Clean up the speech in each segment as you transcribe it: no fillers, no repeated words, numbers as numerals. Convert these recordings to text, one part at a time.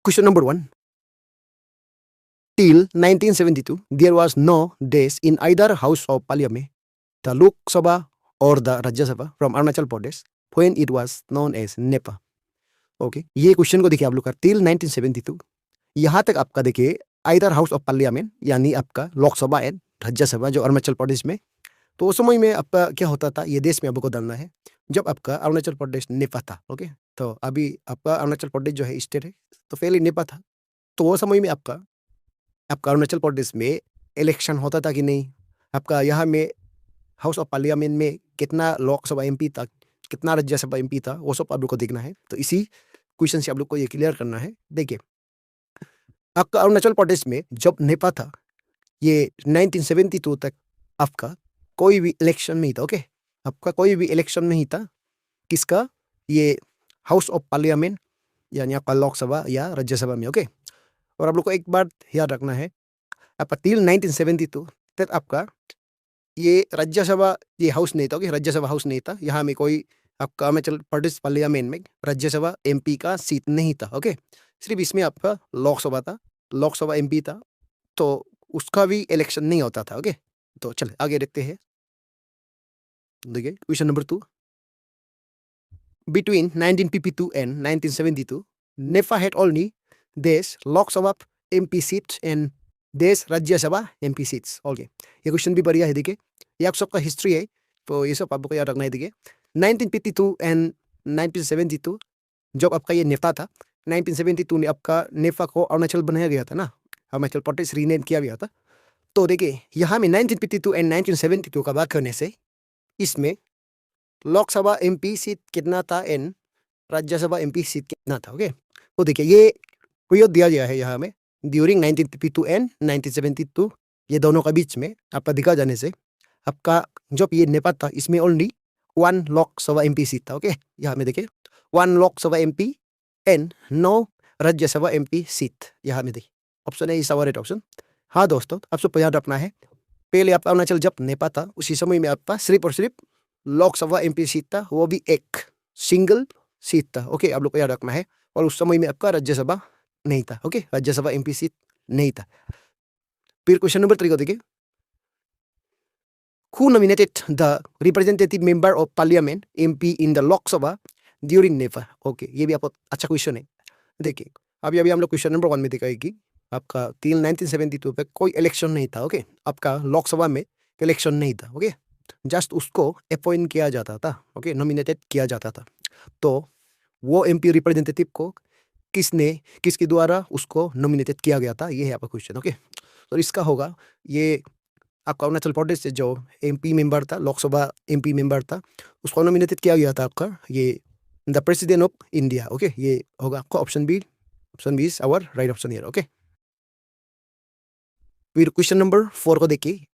Question number 1. Till 1972, there was no desk in either house of parliament, the Lok Sabha or the Rajya Sabha from Arunachal Pradesh when it was known as Nipah. Okay, ये question को देखिए आप लोग का till 1972 यहाँ तक आपका देखिए आइदर हाउस ऑफ पार्लियामेंट यानी आपका लोकसभा एंड राज्यसभा जो अरुणाचल प्रदेश में, तो उस समय में आपका क्या होता था ये देश में आपको जानना है जब आपका अरुणाचल प्रदेश नेपा था. ओके, तो अभी आपका अरुणाचल प्रदेश जो है स्टेट है, तो पहले नेपा था. तो वो समय में आपका आपका अरुणाचल प्रदेश में इलेक्शन होता था कि नहीं, आपका यहाँ में हाउस ऑफ पार्लियामेंट में कितना लोकसभा एमपी था, कितना राज्यसभा एमपी था, वो सब आप लोग को देखना है. तो इसी क्वेश्चन से आप लोग को ये क्लियर करना है. देखिए आपका अरुणाचल प्रदेश में जब नेपा था ये 1972 तक आपका कोई भी इलेक्शन नहीं था. ओके, आपका कोई भी इलेक्शन नहीं था किसका, ये हाउस ऑफ पार्लियामेंट यानी आपका लोकसभा या राज्यसभा में. ओके, और आप लोग को एक बात याद रखना है आपका टिल 1972 तक आपका ये राज्यसभा ये हाउस नहीं था. ओके, राज्यसभा हाउस नहीं था. यहाँ में कोई आपका अरुणाचल प्रदेश पार्लियामेंट में राज्यसभा एमपी का सीट नहीं था. ओके, सिर्फ इसमें आपका लोकसभा था, लोकसभा एमपी था, तो उसका भी इलेक्शन नहीं होता था. ओके, तो चले आगे देखते हैं. देखिए question number 2. Between 1952 and 1972, NEPA had only this Lok Sabha MP seats and this Rajya Sabha MP seats. Okay, ये क्वेश्चन भी बढ़िया है. देखिए ये आप सबका हिस्ट्री है, तो ये सब आपको याद रखना है. देखिए 1952 एंड 1972 जब आपका ये नेता था, 1972 में आपका नेफा को अरुणाचल बनाया गया था ना, अरुणाचल प्रदेश रीनेम किया गया था. तो देखिए यहाँ में 1952 एंड 1972 का बात करने से इसमें लोकसभा एमपी सीट कितना था एंड राज्यसभा एमपी सीट कितना था. ओके, तो देखिए ये पीरियड दिया गया है यहाँ में ड्यूरिंग 1952 एंड 1972, ये दोनों का बीच में आपका दिखा जाने से आपका जब ये नेपा था इसमें ओनली 1 लोकसभा एमपी सीट था. ओके, यहाँ में देखिए 1 Lok Sabha MP and 9 Rajya Sabha MP seat. यहाँ में देखिए ऑप्शन है इस राइट ऑप्शन. हाँ दोस्तों, आप सबको याद रखना है पहले आपका अरुणाचल जब नेपा था उसी समय में आपका सिर्फ और सिर्फ लोकसभा एमपी सीट था, वो भी एक सिंगल सीट था. ओके, आप लोग को याद रखना है. और उस समय में आपका राज्यसभा नहीं था. ओके, राज्यसभा एमपी सीट नहीं था. फिर क्वेश्चन नंबर 3 को देखिए. Who nominated the representative member of parliament MP in the Lok Sabha during NEPA? Okay, ये भी आपको अच्छा क्वेश्चन है. देखिए अभी हम लोग क्वेश्चन नंबर 1 में देखा है कि आपका टिल 1972 पे कोई इलेक्शन नहीं था. ओके, आपका लोकसभा में इलेक्शन नहीं था. ओके, जस्ट उसको अपॉइंट किया जाता था. ओके, नॉमिनेटेड किया जाता था. तो वो एमपी रिप्रेजेंटेटिव को किसके द्वारा उसको नॉमिनेटेड किया गया था, ये है आपका क्वेश्चन. ओके, तो इसका होगा ये आपका अरुणाचल प्रदेश से जो एमपी मेंबर था, लोकसभा एमपी मेंबर था, उसको नॉमिनेटेड किया गया था आपका ये the president of India. Okay, ये होगा आपका option B. Option B is our right option here. Okay, फिर क्वेश्चन नंबर 4 को देखिए.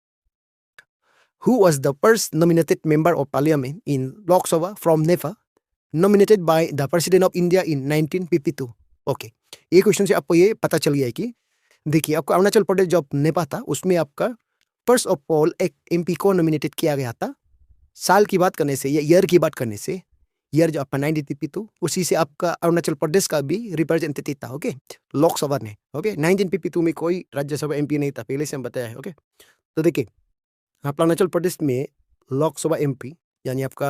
Who was the first nominated member of parliament in Lok Sabha from NEPA nominated by the president of India in 1952? Okay, ये question से आपको ये पता चल गया है कि देखिए आपका अरुणाचल प्रदेश जब नेपा था उसमें आपका फर्स्ट ऑफ ऑल एक एमपी को नॉमिनेटेड किया गया था. साल की बात करने से या ईयर की बात करने से ईयर जो आपका 1952 उसी से आपका अरुणाचल प्रदेश का भी रिप्रेजेंटेटिव था. ओके, लोकसभा ने. ओके, 1952 में कोई राज्यसभा एमपी नहीं था, पहले से हम बताया है. ओके, तो देखिए आपका अरुणाचल प्रदेश में लोकसभा एमपी यानी आपका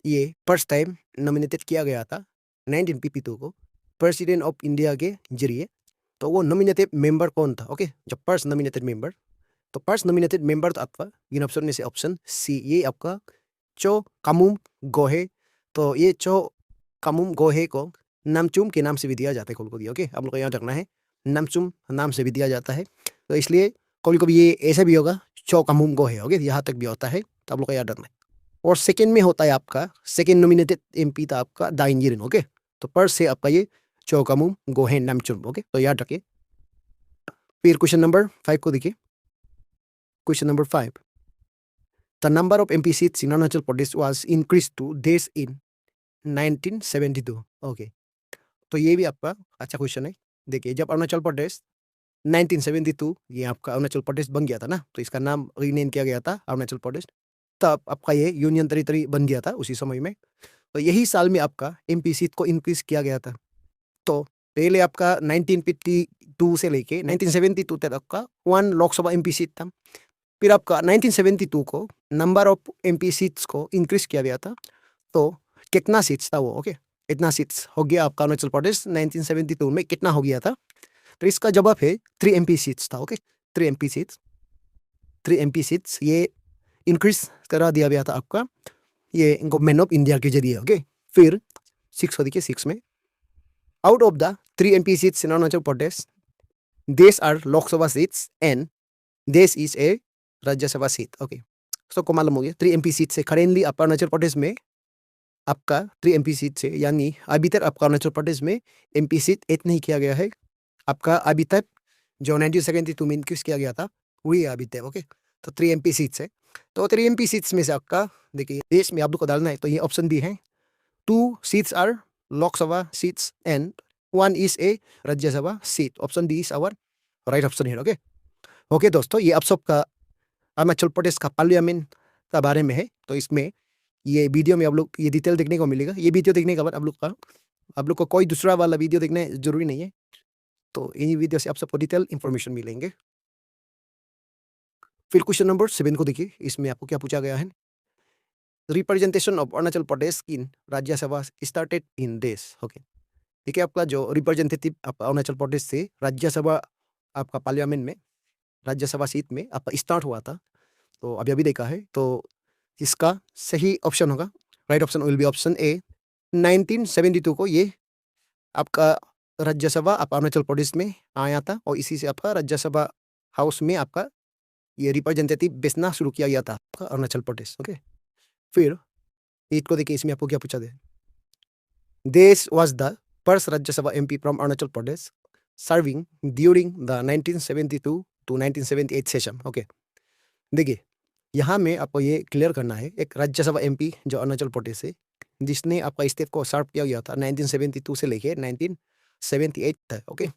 ये फर्स्ट टाइम नॉमिनेटेड किया गया था 1952 को प्रेसिडेंट ऑफ इंडिया के जरिए. तो वो नॉमिनेटेड मेंबर कौन था? ओके, जब फर्स्ट नॉमिनेटेड मेंबर, तो फर्स्ट नॉमिनेटेड मेंबर तो आपका इन ऑप्शन में से ऑप्शन सी, ये आपका चो कामुम गोहे. तो ये चो कामुम गोहे को नामचुम के नाम से भी दिया जाता है कभी. ओके, आप लोग को याद रखना है नामचुम नाम से भी दिया जाता है, तो इसलिए कभी कभी ये ऐसा भी होगा चो कामुम गोहे. ओके, यहाँ तक भी होता है, तो आप लोग को याद रखना है. और सेकेंड में होता है आपका सेकेंड नॉमिनेटेड एमपी था आपका दाइंजिरिन. ओके, तो फर्स्ट से आपका ये चो कामुम गोहे नामचुम. ओके, तो याद रखिए. फिर क्वेश्चन नंबर 5 को देखिए. Question number 5. The number of MP seats in Arunachal Pradesh was increased to this in 1972. Okay, तो ये भी आपका अच्छा क्वेश्चन है. देखिए जब अरुणाचल प्रदेश 1972 ये आपका अरुणाचल प्रदेश बन गया था ना, तो इसका नाम रीनेम किया गया था अरुणाचल प्रदेश. तब आपका ये यूनियन टेरिटरी बन गया था उसी समय में. तो यही साल में आपका एमपी सीट को इंक्रीज किया गया था. तो पहले आपका 1952 से लेके 1972 तक आपका 1 लोकसभा एमपी सीट था। फिर आपका 1972 को नंबर ऑफ एमपी सीट्स को इंक्रीज किया गया था। तो कितना सीट्स था वो, ओके, इतना सीट्स हो गया आपका अरुणाचल प्रदेश 1972 में कितना हो गया था। तो इसका जवाब है 3 एमपी सीट्स था, okay, 3 MP seats, 3 MP seats ये इंक्रीज करा दिया गया था आपका ये गवर्नमेंट ऑफ इंडिया के जरिए, ओके। फिर 6 हो देखिए 6 में out of the 3 MP seats in Arunachal Pradesh dash are Lok Sabha seats and dash is a Rajya Sabha seat, okay. सबको मालूम हो गया 3 एमपी सीट से करेंटली आपका अरुणाचल प्रदेश में आपका 3 एमपी सीट से, यानी अभी तक आपका अरुणाचल प्रदेश में एमपी सीट ऐड नहीं किया गया है। आपका अभी तक जो 1972 में इंक्रीज किया गया था वही है अभी तक, ओके। तो 3 एमपी सीट्स है। तो 3 एमपी सीट्स में से आपका देखिए देश में आप लोग को डालना है, तो ये ऑप्शन भी है 2 seats are Lok Sabha seats and 1 is a Rajya Sabha seat. Option D is our right option है, ओके। ओके दोस्तों, ये आप सबका अरुणाचल प्रदेश का पार्लियामेंट का बारे में है। तो इसमें ये वीडियो में आप लोग ये डिटेल देखने को मिलेगा। ये वीडियो देखने के बाद आप लोग को कोई दूसरा वाला वीडियो देखना जरूरी नहीं है। तो इन्हीं वीडियो से आप सबको डिटेल इंफॉर्मेशन मिलेंगे। फिर क्वेश्चन नंबर 7 को देखिए, इसमें आपको क्या पूछा गया है। Representation of Arunachal Pradesh in Rajya Sabha started in देश, ओके। देखिए आपका जो रिप्रेजेंटेटिव आपका अरुणाचल प्रदेश से राज्यसभा आपका पार्लियामेंट में राज्यसभा सीट में आपका स्टार्ट हुआ था, तो अभी अभी देखा है। तो इसका सही ऑप्शन होगा, right option will be option A 1972 को ये आपका राज्यसभा आप अरुणाचल प्रदेश में आया था और इसी से आपका राज्यसभा हाउस में आपका ये रिप्रेजेंटेटिव बेचना शुरू किया गया था आपका अरुणाचल प्रदेश, ओके। फिर ईद को देखिए, इसमें आपको क्या पूछा दे। Dash was the first Rajya Sabha MP from Arunachal Pradesh serving during the 1972 to 1978 session, okay. देखिए यहाँ में आपको ये क्लियर करना है, एक राज्यसभा एमपी जो अरुणाचल प्रदेश है जिसने आपका स्टेट को सर्व किया गया था 1972 से लेके 1978 तक, ओके।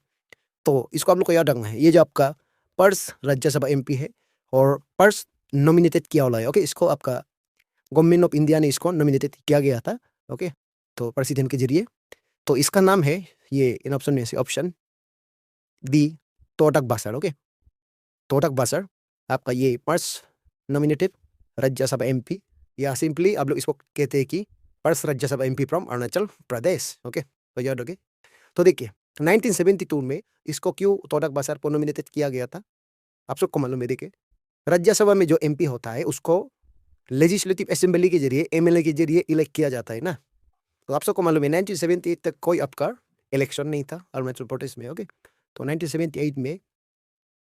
तो इसको आप लोग को याद रखना है, ये जो आपका फर्स्ट राज्यसभा एमपी है और फर्स्ट नॉमिनेटेड किया वाला है, ओके। इसको आपका गवर्नमेंट ऑफ इंडिया ने इसको नॉमिनेटेड किया गया था, ओके, तो प्रेसिडेंट के जरिए। तो इसका नाम है ये इन ऑप्शन में से ऑप्शन डी तोटक बासर, ओके। तोटक बासर आपका ये फर्स्ट नॉमिनेटेड राज्यसभा एमपी, या सिंपली आप लोग इसको कहते हैं कि first Rajya Sabha MP from Arunachal Pradesh, okay. तो याद रखिए। तो देखिए 1972 में इसको क्यों तोटक बासर को नॉमिनेटेड किया गया था, आप सबको मालूम है। देखिए राज्यसभा में जो एमपी होता है उसको लेजिस्लेटिव असेंबली के जरिए एमएलए के जरिए इलेक्ट किया जाता है ना। तो आप सबको मालूम है 1978 तक कोई आपका इलेक्शन नहीं था अरुणाचल प्रदेश में, ओके। तो 1978 में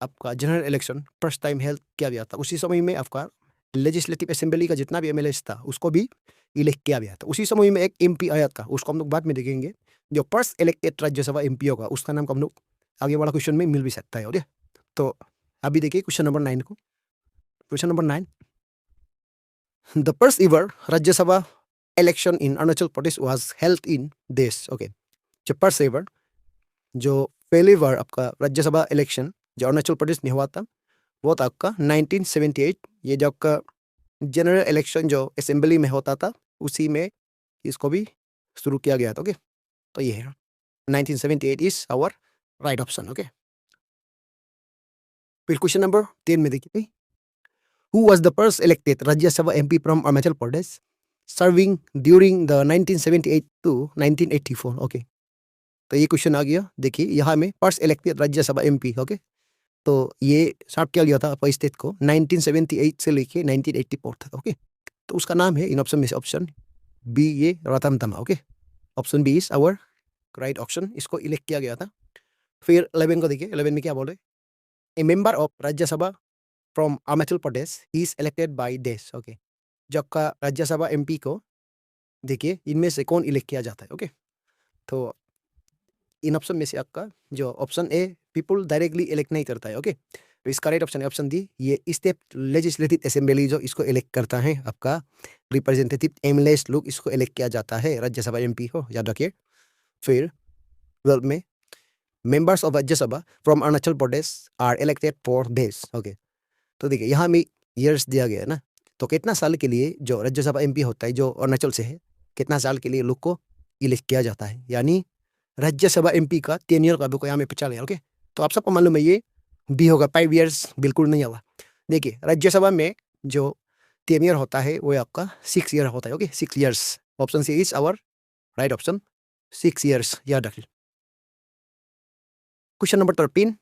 आपका general election first time held किया गया था। उसी समय में आपका लेजिस्लेटिव असेंबली का जितना भी एमएलए था उसको भी इलेक्ट किया गया था। उसी समय में एक एमपी आया था, उसको हम लोग बाद में देखेंगे। जो फर्स्ट इलेक्टेड राज्यसभा एमपी होगा उसका नाम हम लोग आगे वाला क्वेश्चन में मिल भी सकता है, ओके। तो अभी देखिए क्वेश्चन नंबर 9 को। Question number 9, the first ever Rajya Sabha election in Arunachal Pradesh was held in देश, ओके। जो फर्स्ट एवर जो पहली बार आपका राज्यसभा इलेक्शन जो अरुणाचल प्रदेश में हुआ था वो था आपका 1978। ये जो आपका जनरल इलेक्शन जो असेंबली में होता था उसी में इसको भी शुरू किया गया था, ओके। तो ये है 1978 is our right option, okay. फिर क्वेश्चन नंबर 10 में देखिए, who was the first elected Rajya Sabha MP from Arunachal Pradesh serving during the 1978 to 1984, okay. तो ये क्वेश्चन आ गया। देखिए यहाँ में first elected Rajya Sabha MP, okay. तो ये सर्व किया गया था आपका स्टेट को 1978 से लेके 1984 तक, ओके। तो उसका नाम है इन ऑप्शन में से ऑप्शन बी ये रतनतमा, okay. Option B is our right option, इसको इलेक्ट किया गया था। फिर 11 को देखिए, 11 में क्या बोले, ए member of Rajya Sabha from Arunachal Pradesh is elected by देश, ओके। जो आपका राज्यसभा एमपी को देखिए इनमें से कौन इलेक्ट किया जाता है, ओके। तो इन ऑप्शन में से आपका जो option A people directly elect नहीं करता है, ओके। तो इसका राइट ऑप्शन है ऑप्शन डी, ये स्टेट लेजिस्लेटिव असेंबली जो इसको इलेक्ट करता है आपका रिप्रेजेंटेटिव एमएलए लोग इसको इलेक्ट किया जाता है राज्यसभा एमपी को, याद रखिए। फिर 12 में members of Rajya Sabha from Arunachal Pradesh are elected for dash, okay. तो देखिए यहाँ में ईयर्स दिया गया है ना, तो कितना साल के लिए जो राज्यसभा एमपी होता है जो अरुणाचल से है कितना साल के लिए लोग को इलेक्ट किया जाता है, यानी राज्यसभा एमपी का टेन्योर का बुक यहाँ में पूछा गया। ओके, तो आप सबको मालूम है ये बी होगा, 5 years बिल्कुल नहीं होगा। देखिए राज्यसभा में जो टेन्योर होता है वो आपका 6 year होता है। Okay, 6 years। Option C is our right option, 6 years, याद रखिए। Question number 13,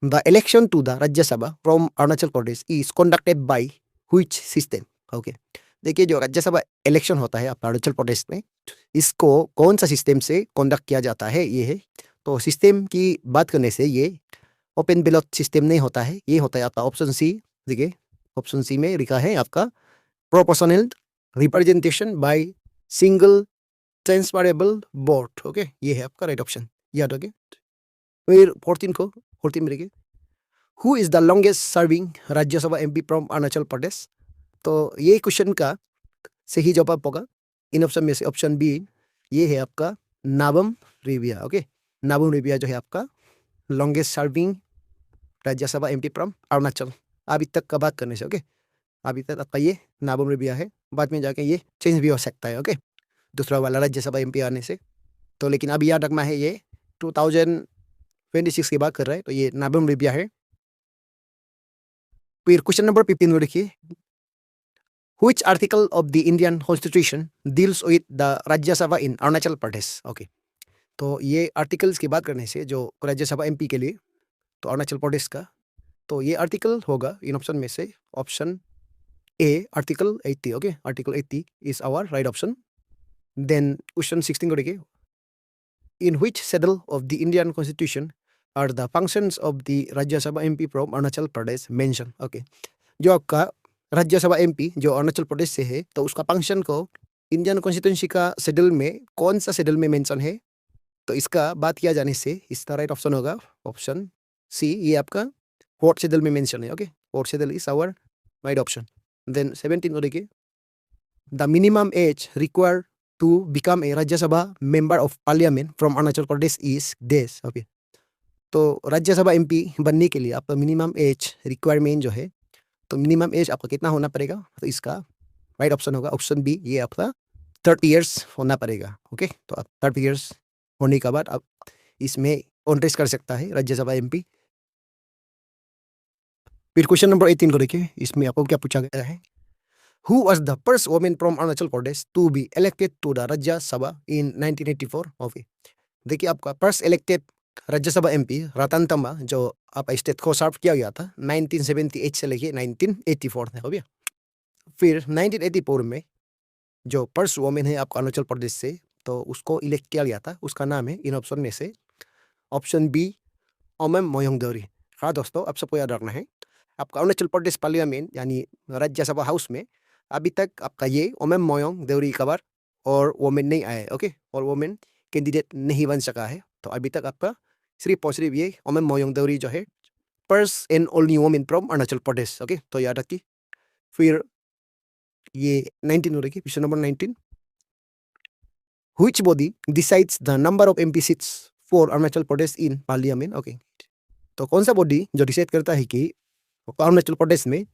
the election to the Rajya Sabha from Arunachal Pradesh is conducted by which system? Okay, देखिए जो राज्यसभा इलेक्शन होता है आपका अरुणाचल प्रदेश में, इसको कौन सा सिस्टम से कंडक्ट किया जाता है ये है। तो सिस्टम की बात करने से ये ओपन बैलेट सिस्टम नहीं होता है, ये होता है आपका ऑप्शन सी। देखिए ऑप्शन सी में लिखा है आपका proportional representation by single transferable vote. Okay, ये है आपका राइट ऑप्शन, याद रखिए। फिर 14 में देखिए, who is the longest serving Rajya Sabha MP from Arunachal Pradesh. तो ये क्वेश्चन का सही जवाब होगा इन ऑप्शन में से ऑप्शन बी, ये है आपका नाबम रेबिया। ओके, नाबम रेबिया जो है आपका longest serving Rajya Sabha MP from Arunachal अभी तक का बात करने से। ओके, अभी तक आपका ये नाबम रेबिया है, बाद में जाके ये चेंज भी हो सकता है। ओके, दूसरा वाला राज्यसभा एमपी आने से। तो लेकिन अभी याद रखना है ये 2026 की बात कर रहा है, तो ये नाबम रेबिया है। फिर क्वेश्चन नंबर 15 में देखिए, Which article of the Indian Constitution deals with the Rajya Sabha in Arunachal Pradesh? Okay, तो ये आर्टिकल्स की बात करने से जो राज्यसभा एमपी के लिए तो अरुणाचल प्रदेश का, तो ये आर्टिकल होगा इन ऑप्शन में से option A article 80। Okay, article 80 is our right option. Then question 16 को देखिए, in which schedule of the Indian constitution are the functions of the Rajya Sabha MP from Arunachal Pradesh mention. Okay, जो आपका राज्यसभा एमपी जो अरुणाचल प्रदेश से है, तो उसका फंक्शन को इंडियन कॉन्स्टिट्यूंसी का शेड्यूल में कौन सा शेड्यूल में मेंशन है। तो इसका बात किया जाने से इसका राइट ऑप्शन होगा ऑप्शन सी, ये आपका फोर्थ शेड्यूल में मेंशन है। Okay, fourth schedule is our right option. Then 17 को देखिए, the minimum age required to become a Rajya Sabha member of parliament from Arunachal Pradesh is dash. Okay, तो राज्यसभा एमपी बनने के लिए आपका मिनिमम एज रिक्वायरमेंट जो है, तो मिनिमम एज आपका कितना होना पड़ेगा। तो इसका राइट ऑप्शन होगा ऑप्शन बी, ये आपका 30 years होना पड़ेगा। ओके, तो आप 30 years होने के बाद आप इसमें कॉन्टेस्ट कर सकता है राज्यसभा एमपी। फिर क्वेश्चन नंबर 18 को देखिए, इसमें आपको क्या पूछा गया है, who was the first women from Arunachal Pradesh to be elected to the Rajya Sabha in 1984। Okay, देखिए आपका first elected Rajya Sabha MP Ratan Tamba जो आप स्टेट को सर्व किया गया था 1978 से लेके 1984 तक। हो गया। फिर 1984 में जो फर्स्ट वुमेन है आपका अरुणाचल प्रदेश से, तो उसको इलेक्ट किया गया था, उसका नाम है इन ऑप्शन में से ऑप्शन बी ओमम मोयोंग दौरी। हाँ दोस्तों, आप सबको याद रखना है, आपका अरुणाचल प्रदेश पार्लियामेंट यानी राज्यसभा हाउस में अभी तक आपका ये ओमम मोयोंग दौरी कवर और वुमेन नहीं आया है। ओके, और वुमेन कैंडिडेट नहीं बन सका है। तो अभी तक आपका सिर्फ और सिर्फ ये ओमम मोयोंग दौरी जो है first and only women from Arunachal Pradesh. Okay, तो याद रखिए। फिर ये 19 हो रही question number 19, which body decides the number of MP seats for Arunachal Pradesh in parliament. Okay, तो कौन सा बॉडी जो डिसाइड करता है कि अरुणाचल प्रदेश में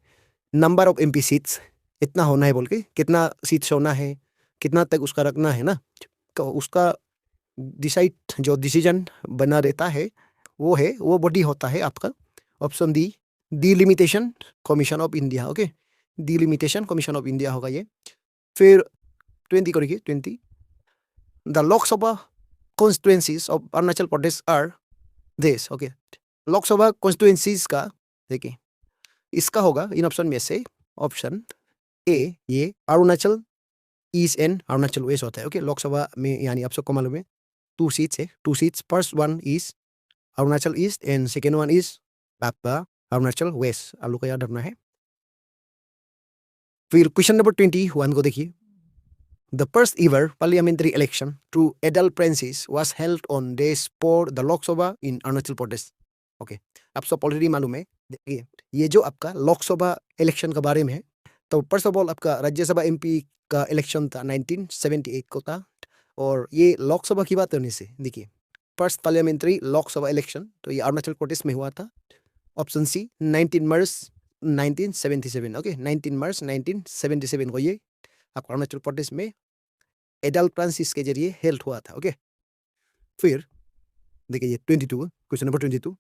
नंबर ऑफ एमपी सीट्स इतना होना है बोल के, कितना सीट्स होना है, कितना तक उसका रखना है ना, तो उसका डिसाइड जो डिसीजन बना देता है वो बॉडी होता है आपका option D delimitation commission of India. Okay, delimitation commission of India होगा ये। फिर 20 करेंगे, 20, the Lok Sabha constituencies of Arunachal Pradesh are this. Okay, Lok Sabha constituencies का देखिए इसका होगा इन ऑप्शन में से ऑप्शन ए, ये Arunachal east and Arunachal west होता है। ओके, लोकसभा में यानी आप सबको मालूम है 2 सीट्स है, 2 seats, first one is Arunachal east and second one is आपका अरुणाचल वेस्ट, आप लोग को याद रखना है। फिर क्वेश्चन नंबर 21 को देखिए, the first ever parliamentary election to adult princes was held on days for the Lok Sabha in Arunachal Pradesh. Okay, आप सब ऑलरेडी मालूम है। देखिए ये जो आपका लोकसभा इलेक्शन के बारे में है, तो फर्स्ट ऑफ ऑल आपका राज्यसभा एमपी का इलेक्शन था 1978 को था, और ये लोकसभा की बात करने से देखिए फर्स्ट पार्लियामेंट्री लोकसभा इलेक्शन तो ये अरुणाचल प्रदेश में हुआ था। ऑप्शन सी 19 मार्च 1977। ओके, 19 मार्च 1977 को ये आपको अरुणाचल प्रदेश में एडल्ट फ्रांसिस के जरिए हेल्ड हुआ था। ओके, फिर देखिए ये 22, question number 22.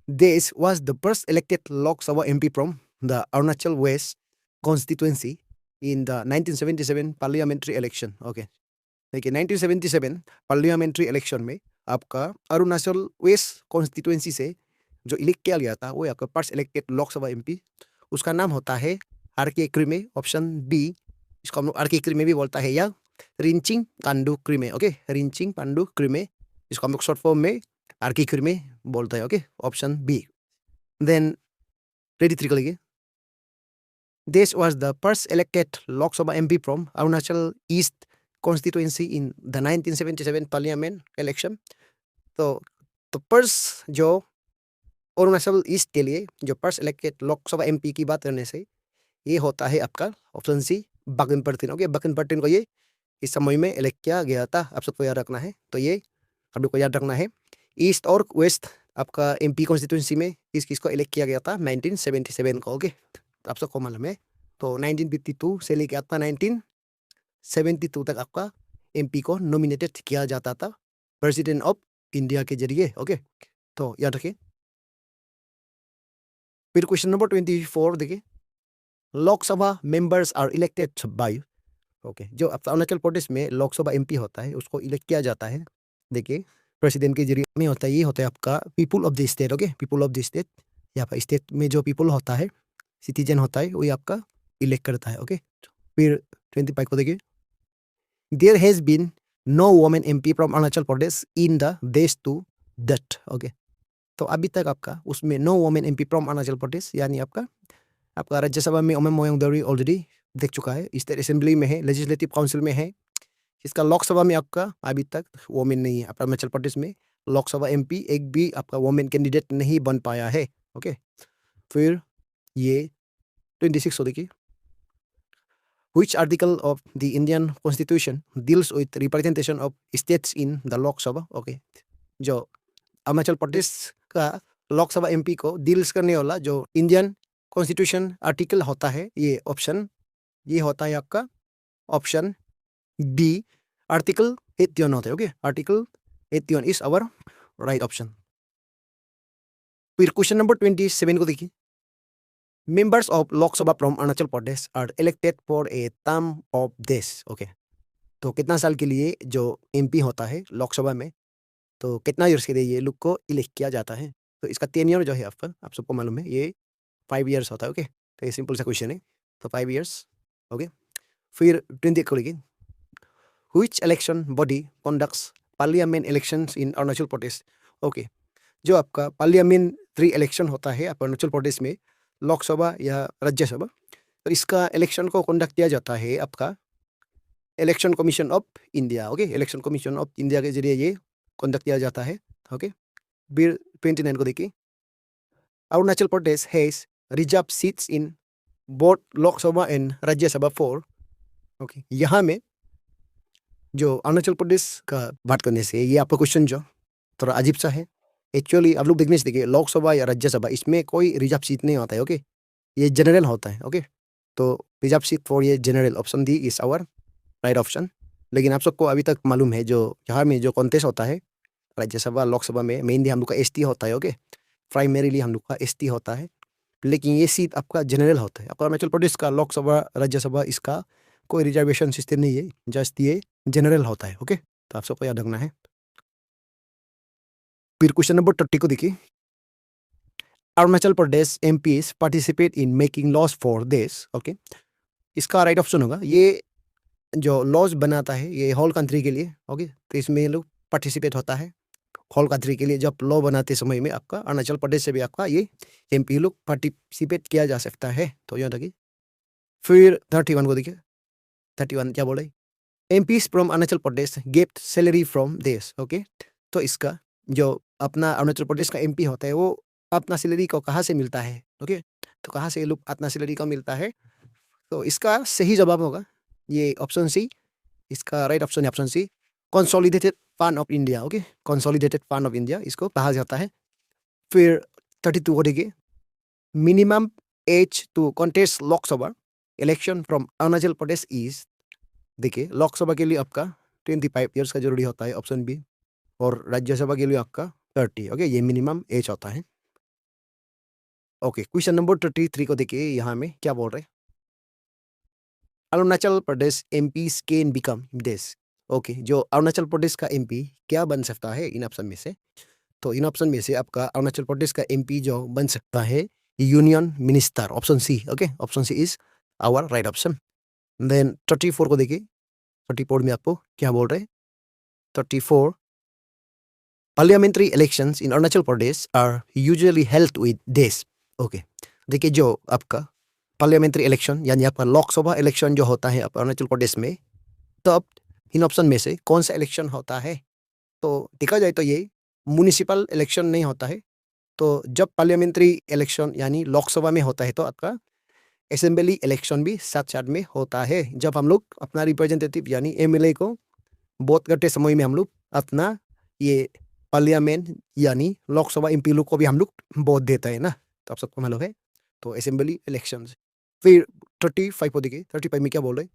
This was the first elected Lok Sabha MP from the Arunachal West constituency in the 1977 parliamentary election. Okay. देखिए 1977 पार्लियामेंट्री इलेक्शन में आपका अरुणाचल वेस्ट कॉन्स्टिट्यूएंसी से जो इलेक्ट किया गया था वो आपका फर्स्ट इलेक्टेड लोकसभा एमपी, उसका नाम होता है आर के क्रिमे. ऑप्शन बी, इसको हम लोग आर के क्रिमे भी बोलता है या रिंचिंग पांडु क्रिमे. ओके, रिंचिंग पांडु क्रिमे, इसको हम लोग शॉर्ट फॉर्म में आर के क्रिमे बोलते हैं. Okay, option B. देन 23 को लिखिए. This was the first elected Lok Sabha MP from Arunachal East constituency in the 1977 parliament election. तो फर्स्ट जो अरुणाचल ईस्ट के लिए जो फर्स्ट इलेक्टेड लोकसभा एमपी की बात करने से ये होता है आपका option C Bakin Pertin. Okay, Bakin Pertin को ये इस समय में इलेक्ट किया गया था, आप सबको याद रखना है. तो ये आप लोग को याद रखना है. ईस्ट और वेस्ट आपका एमपी कॉन्स्टिट्यूंसी में किसको इलेक्ट किया गया था 1977 को. ओके, आप सबको मालूम है. तो 1952 से लेकर आपका 1972 तक आपका एमपी को नॉमिनेटेड किया जाता था प्रेसिडेंट ऑफ इंडिया के जरिए. ओके, तो याद रखिए. फिर क्वेश्चन नंबर 24 देखिए. Lok Sabha members are elected by. Okay, जो अरुणाचल प्रदेश में लोकसभा एमपी होता है उसको इलेक्ट किया जाता है. देखिए प्रेसिडेंट के जरिए में होता है. ये होता है आपका people of the state. Okay, people of the state. यहाँ पर स्टेट में जो पीपुल होता है, सिटीजन होता है, वही आपका इलेक्ट करता है. ओके, फिर 25 को देखिए. There has been no women MP from Arunachal Pradesh in the dash to that. Okay, तो अभी तक आपका उसमें no women MP from Arunachal Pradesh, यानी आपका राज्यसभा में ओमम मोयोंग दौरी ऑलरेडी देख चुका है, स्टेट असेंबली में है, लेजिस्लेटिव काउंसिल में है. इसका लोकसभा में आपका अभी तक वुमेन नहीं है. आपका अरुणाचल प्रदेश में लोकसभा एमपी एक भी आपका वुमेन कैंडिडेट नहीं बन पाया है. ओके, फिर ये 26 देखिए. Which article of the Indian Constitution deals with representation of states in the Lok Sabha? Okay, जो अरुणाचल प्रदेश का लोकसभा एमपी को डील्स करने वाला जो इंडियन कॉन्स्टिट्यूशन आर्टिकल होता है, ये होता है आपका ऑप्शन बी, आर्टिकल 81 होता है. Okay, article 81 is our right option. फिर क्वेश्चन नंबर 27 को देखिए. Members of Lok Sabha from Arunachal Pradesh are elected for a term of this. Okay, तो कितना साल के लिए जो एमपी होता है लोकसभा में, तो कितना ईयर्स के लिए ये लोग को इलेक्ट किया जाता है. तो इसका टेन्योर जो है आप सबको मालूम है, ये 5 ईयर्स होता है. ओके, तो ये सिंपल सा क्वेश्चन है, तो 5 ईयर्स. ओके, फिर 28 को लेकिन. Which election body conducts parliament elections in Arunachal Pradesh? Okay, जो आपका पार्लियामेंट्री इलेक्शन होता है अरुणाचल प्रदेश में, लोकसभा या राज्यसभा, तो इसका इलेक्शन को कंडक्ट किया जाता है आपका election commission of India. Okay, election commission of India के जरिए ये कंडक्ट किया जाता है. ओके, फिर 29 को देखिए. Arunachal Pradesh has reserve seats in both Lok Sabha and Rajya Sabha for. Okay, यहाँ में जो अरुणाचल प्रदेश का बात करने से ये आपका क्वेश्चन जो थोड़ा अजीब सा है. एक्चुअली आप लोग देखने से देखिए, लोकसभा या राज्यसभा इसमें कोई रिजर्व सीट नहीं होता है. ओके, ये जनरल होता है. ओके, तो रिजर्व सीट फॉर ये general, option D is our right option. लेकिन आप सबको अभी तक मालूम है जो यहाँ में जो कॉन्टेस्ट होता है राज्यसभा लोकसभा में, मेनली हम लोग का एसटी होता है. ओके, प्राइमरीली हम लोग का एसटी होता है, लेकिन ये सीट आपका जनरल होता है. आपका अरुणाचल प्रदेश का लोकसभा राज्यसभा इसका कोई रिजर्वेशन सिस्टम नहीं है, जस्ट ये जनरल होता है. ओके, तो आप सबको याद रखना है. फिर क्वेश्चन नंबर 30 को देखिए. Arunachal Pradesh MPs participate in making laws for this. Okay, इसका राइट ऑप्शन होगा, ये जो लॉज बनाता है ये होल कंट्री के लिए. ओके, तो इसमें ये लोग पार्टिसिपेट होता है होल कंट्री के लिए. जब लॉ बनाते समय में आपका अरुणाचल प्रदेश से भी आपका ये एमपी लोग पार्टिसिपेट किया जा सकता है. तो याद रखिए. फिर 31 को देखिए. 31 क्या बोल रहे, MPs from Arunachal Pradesh get salary from this. Okay, तो इसका जो अपना अरुणाचल प्रदेश का एमपी होता है वो अपना सैलरी को कहाँ से मिलता है. ओके, तो कहाँ से ये लोग अपना सैलरी को मिलता है, तो इसका सही जवाब होगा ये ऑप्शन सी. इसका राइट ऑप्शन है option C, consolidated fund of India. Okay, consolidated fund of India इसको कहा जाता है. फिर 32 को देखिए. Minimum age to contest Lok Sabha election from Arunachal Pradesh is. देखिए लोकसभा के लिए आपका 25 ईयर्स का जरूरी होता है, ऑप्शन बी. और राज्यसभा के लिए आपका 30। ओके, ये मिनिमम एज होता है। ओके, क्वेश्चन नंबर 33 को देखिए, यहाँ में क्या बोल रहे हैं। Arunachal Pradesh MPs can become this. Okay, जो अरुणाचल प्रदेश का एमपी क्या बन सकता है इन ऑप्शन में से। तो इन ऑप्शन में से आपका अरुणाचल प्रदेश का एमपी जो बन सकता है, union minister, option C. Okay, option C is our right option. Then 34 को देखिए, 34 में आपको क्या बोल रहे हैं। 34, parliamentary elections in Arunachal Pradesh are usually held with this. Okay, देखिए जो आपका पार्लियामेंट्री इलेक्शन यानी आपका लोकसभा इलेक्शन जो होता है अरुणाचल प्रदेश में, तब इन ऑप्शन में से कौन सा इलेक्शन होता है। तो देखा जाए तो ये म्युनिसिपल इलेक्शन नहीं होता है। तो जब पार्लियामेंट्री इलेक्शन यानी लोकसभा में होता है, तो आपका असेंबली इलेक्शन भी साथ साथ में होता है। जब हम लोग अपना रिप्रेजेंटेटिव यानी एमएलए को वोट करते समय में हम लोग अपना ये पार्लियामेंट यानी लोकसभा एमपी लोग को भी हम लोग वोट देते हैं ना, तो आप सबको मालूम है। तो असेंबली इलेक्शन। फिर 35 को देखिए, 35 में क्या बोल रहे हैं।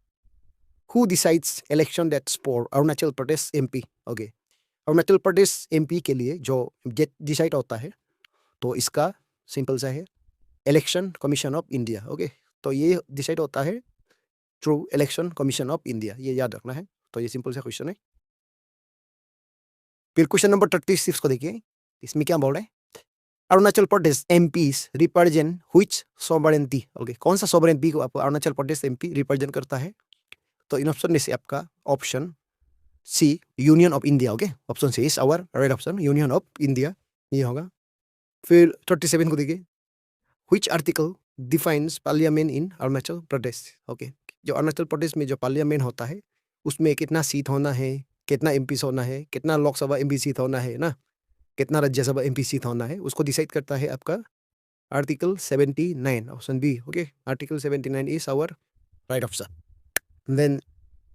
Who decides election that's for Arunachal Pradesh MP. Okay, Arunachal Pradesh MP के लिए जो डिसाइड होता है, तो इसका सिंपल सा है, election commission of India. Okay, तो ये डिसाइड होता है through election commission of India, ये याद रखना है। तो ये सिंपल सा क्वेश्चन है। फिर क्वेश्चन नंबर 36 को देखिए, इसमें क्या बोल रहे हैं। Arunachal Pradesh MPs represent which sovereignty. Okay, कौन सा सॉवरेनिटी को आपको अरुणाचल प्रदेश एमपी रिप्रेजेंट करता है। तो इन ऑप्शन में से आपका option C, union of India. Okay, option C is our right option, union of India, ये होगा। फिर 37 को देखिए, which article defines parliament in Arunachal Pradesh. Okay, जो अरुणाचल प्रदेश में जो पार्लियामेंट होता है, उसमें कितना सीट होना है, कितना एमपी होना है, कितना लोकसभा एमपी सीट होना है ना, कितना राज्यसभा एमपी सीट होना है, उसको डिसाइड करता है आपका article 79, option B. Okay, article 79 is our right option. Then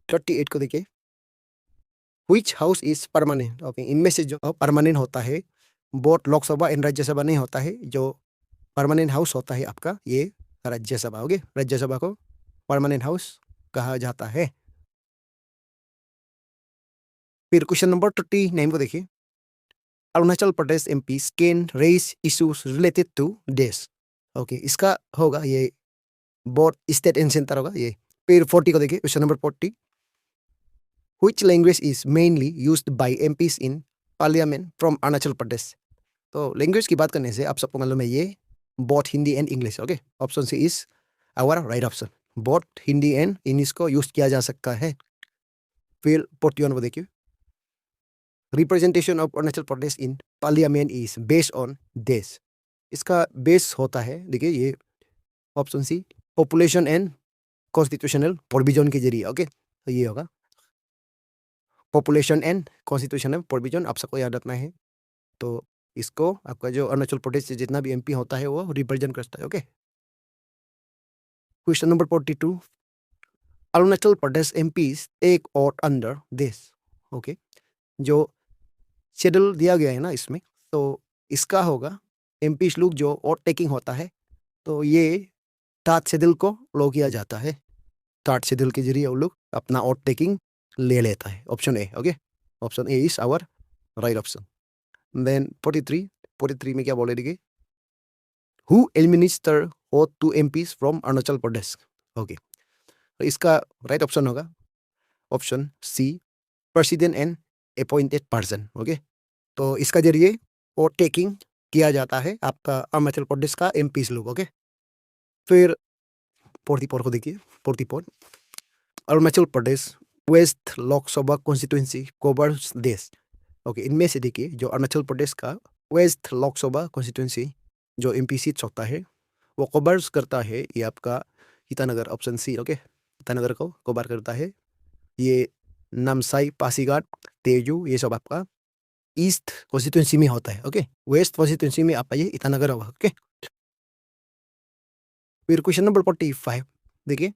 38 को देखिए, which house is permanent. Okay, इनमें से जो परमानेंट होता है, बोथ लोकसभा एंड राज्यसभा नहीं होता है, जो परमानेंट हाउस होता है आपका ये राज्यसभा। ओके, राज्यसभा को परमानेंट हाउस कहा जाता है। फिर क्वेश्चन नंबर 39 को देखिए, Arunachal Pradesh MP can raise issues related to this. Okay, इसका होगा ये बोथ स्टेट एंड सेंटर होगा ये। फिर 40 को देखिए, question number 40, which language is mainly used by MPs in parliament from Arunachal Pradesh. तो लैंग्वेज की बात करने से आप सबको मालूम है ये both Hindi and English. Okay, option C is our right option, both Hindi and English को यूज किया जा सकता है। फिर 41 को देखिए, representation of Arunachal Pradesh in parliament is based on this. इसका बेस होता है, देखिए ये option C, population and constitutional provision के जरिए। ओके, तो ये होगा पॉपुलेशन एंड कॉन्स्टिट्यूशनल प्रोविजन, आप सबको याद रखना है। तो इसको आपका जो अरुणाचल प्रदेश से जितना भी एमपी होता है वो रिप्रेजेंट करता है। Okay, question number 42, Arunachal Pradesh MPs take out under this. Okay, जो शेड्यूल दिया गया है ना इसमें, तो इसका होगा एमपीज लोग जो और टेकिंग होता है, तो ये थर्ड शेड्यूल को लो किया जाता है। थर्ड शेड्यूल के जरिए वो लोग अपना और टेकिंग ले लेता है, option A. Okay, option A is our right option. Then 43 में क्या बोले, देखिए, हु एडमिनिस्टर और two MPs from Arunachal Pradesh. Okay, तो इसका राइट ऑप्शन होगा option C, president and appointed person. Okay, तो इसका जरिए और टेकिंग किया जाता है आपका अरुणाचल प्रदेश का एमपीज लोग। ओके, फिर 44 को देखिए, 44, Arunachal Pradesh west Lok Sabha constituency covers this. Okay, इनमें से देखिए जो अरुणाचल प्रदेश का वेस्ट लोकसभा कॉन्स्टिट्यूंसी जो एमपी सीट्स होता है, वो कवर्स करता है ये आपका Itanagar, option C. Okay, Itanagar को कवर करता है। ये नामसाई, पासीघाट, तेजू, ये सब आपका ईस्ट कॉन्स्टिट्यूंसी में होता है। ओके, वेस्ट कॉन्स्टिट्यूंसी में आपका ये ईटानगर होगा। ओके, फिर क्वेश्चन नंबर 45 देखिए,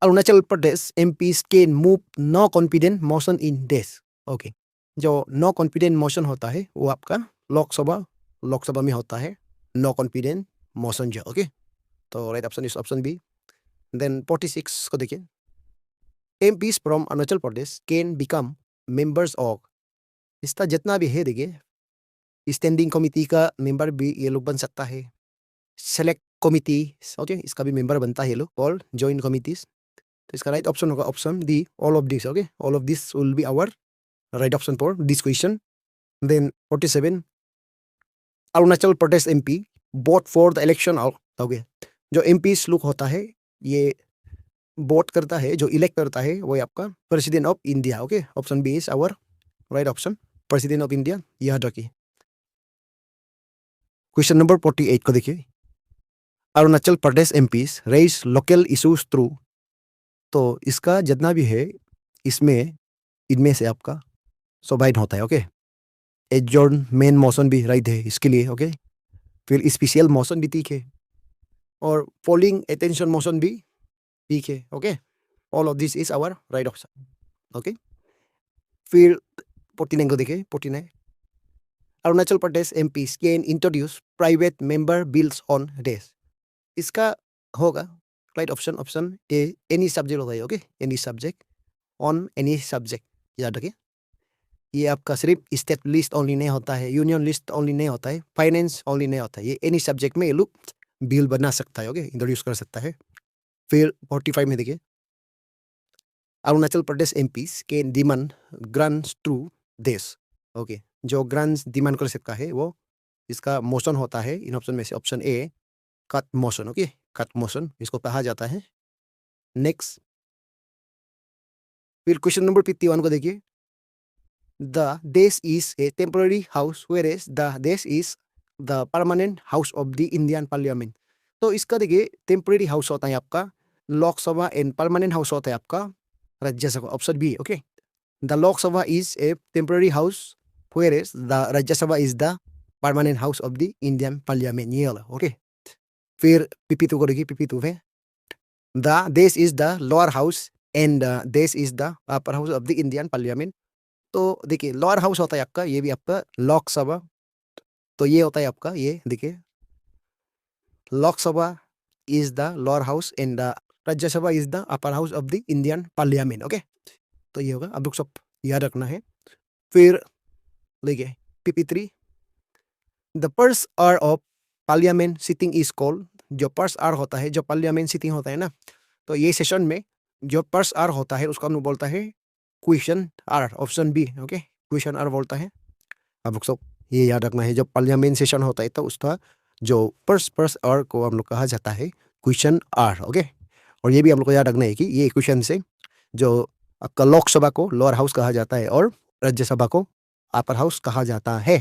Arunachal Pradesh MPs can move no confident motion in this. Okay, जो नो कॉन्फिडेंट मोशन होता है वो आपका लोकसभा में होता है, नो कॉन्फिडेंट मोशन जो। ओके, तो right option is option B. Then 46 को देखिए, MPs from Arunachal Pradesh can become members of इसका जितना भी है देखिए, स्टैंडिंग कमिटी का मेंबर भी ये लोग बन सकता है, सेलेक्ट कमिटी, ओके, इसका भी मेंबर बनता है ये लोग, ऑल जॉइंट कमिटीज। तो इसका राइट ऑप्शन होगा option D, all of this. Okay, all of this will be our right option for this question. Then 47, Arunachal Pradesh MP vote for the election of, okay, जो MP लोग होता है ये vote करता है, जो इलेक्ट करता है वो आपका president of India. Okay, option B is our right option, president of India, याद रखिए। क्वेश्चन नंबर 48 को देखिए, Arunachal Pradesh MPs raise local issues through, तो इसका जितना भी है इसमें इनमें से आपका सोबाइन होता है। ओके, एडजॉर्न मेन मोशन भी राइट है इसके लिए। ओके, फिर स्पेशल मोशन भी ठीक है, और पोलिंग अटेंशन मोशन भी ठीक है। Okay, all of this is our right option. Okay, फिर 49 को देखिए, 49, Arunachal Pradesh MP can introduce private member bills on days, इसका होगा right option, option A, any subject होता है। Okay, any subject, on any subject, याद रखिए। ये आपका सिर्फ स्टेट लिस्ट ओनली नहीं होता है, यूनियन लिस्ट ओनली नहीं होता है, फाइनेंस ओनली नहीं होता है, ये एनी सब्जेक्ट में ये लोग बिल बना सकता है। ओके, इंट्रोड्यूस कर सकता है। फिर 45 में देखिए, Arunachal Pradesh MP can demand grants through dash. Okay, जो ग्रांट्स डिमांड कर सकता है वो इसका मोशन होता है इन ऑप्शन में से ऑप्शन ए, cut motion. Okay, cut motion इसको कहा जाता है। नेक्स्ट, फिर क्वेश्चन नंबर 51 को देखिए, the dash is a temporary house whereas the dash is the permanent house of the Indian parliament. तो इसका देखिए, टेम्पररी हाउस होता है आपका लोकसभा एंड परमानेंट हाउस होता है आपका Rajya Sabha, option B. Okay, the Lok Sabha is a temporary house whereas the Rajya Sabha is the permanent house of the Indian parliament, ये वाला। ओके, फिर 52 को देखिए, 52 में the dash is the lower house and dash is the upper house of the Indian parliament. तो देखिए, lower house होता है आपका, ये भी आपका लोकसभा, तो ये होता है आपका, ये देखिए, Lok Sabha is the lower house and the Rajya Sabha is the upper house of the Indian parliament. Okay, तो ये होगा, अब सब याद रखना है। फिर देखिए 53, the first hour of parliament sitting is called, जो पर्स आर होता है, जो पार्लियामेंट सिटिंग होता है ना, तो ये सेशन में जो पर्स आर होता है उसको हम लोग बोलता है question hour, option B. Okay, question hour बोलता है। अब सब ये याद रखना है, जब पार्लियामेंट सेशन होता है तो उसका जो पर्स आर को हम लोग कहा जाता है क्वेश्चन आर। ओके, और ये भी हम लोग को याद रखना है कि ये क्वेश्चन से जो आपका लोकसभा को लोअर हाउस कहा जाता है और राज्यसभा को अपर हाउस कहा जाता है।